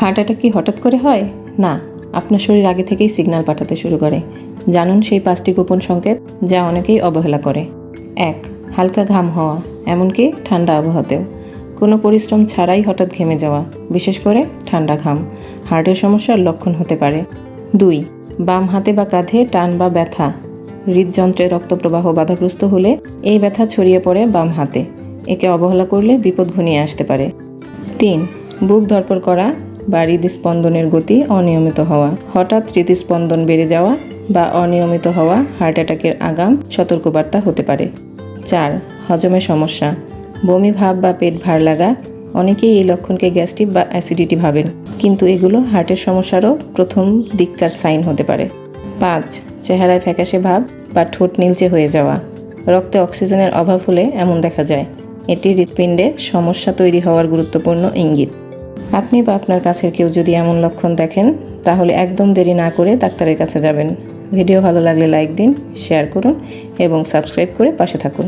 Heart attack কি হঠাৎ করে হয়? না, আপনার শরীর আগে থেকেই সিগন্যাল পাঠাতে শুরু করে। জানুন সেই 5টি গোপন সংকেত যা অনেকেই অবহেলা করে। 1. হালকা ঘাম হওয়া, এমনকি ঠান্ডা আবহাওয়াতেও। কোনো পরিশ্রম ছাড়াই হঠাৎ ঘেমে যাওয়া, বিশেষ করে ঠান্ডা ঘাম, হার্টের সমস্যার লক্ষণ হতে পারে। 2. বাম হাতে বা কাঁধে টান বা ব্যথা, হৃদযন্ত্রে রক্তপ্রবাহ বাধাগ্রস্ত হলে এই ব্যথা ছড়িয়ে পড়ে বাম হাতে। একে অবহেলা করলে বিপদ ঘনিয়ে আসতে পারে। 3. বুক ধড়ফড় করা বা হৃদস্পন্দনের গতি অনিয়মিত হওয়া, হঠাৎ হৃদস্পন্দন বেড়ে যাওয়া বা অনিয়মিত হওয়া হার্ট অ্যাটাকের আগাম সতর্কবার্তা হতে পারে। 4. হজমের সমস্যা, বমি ভাব বা পেট ভার লাগা। অনেকেই এই লক্ষণকে গ্যাস্ট্রিক বা অ্যাসিডিটি ভাবেন, কিন্তু এগুলো হার্টের সমস্যারও প্রথম দিককার সাইন হতে পারে। 5. চেহারায় ফ্যাকাশে ভাব বা ঠোঁট নীলচে হয়ে যাওয়া, রক্তে অক্সিজেনের অভাব হলে এমন দেখা যায়। এটি হৃৎপিণ্ডে সমস্যা তৈরি হওয়ার গুরুত্বপূর্ণ ইঙ্গিত। আপনি বা আপনার কাছের কেউ যদি এমন লক্ষণ দেখেন, তাহলে একদম দেরি না করে ডাক্তারের কাছে যাবেন। ভিডিও ভালো লাগলে লাইক দিন, শেয়ার করুন এবং সাবস্ক্রাইব করে পাশে থাকুন।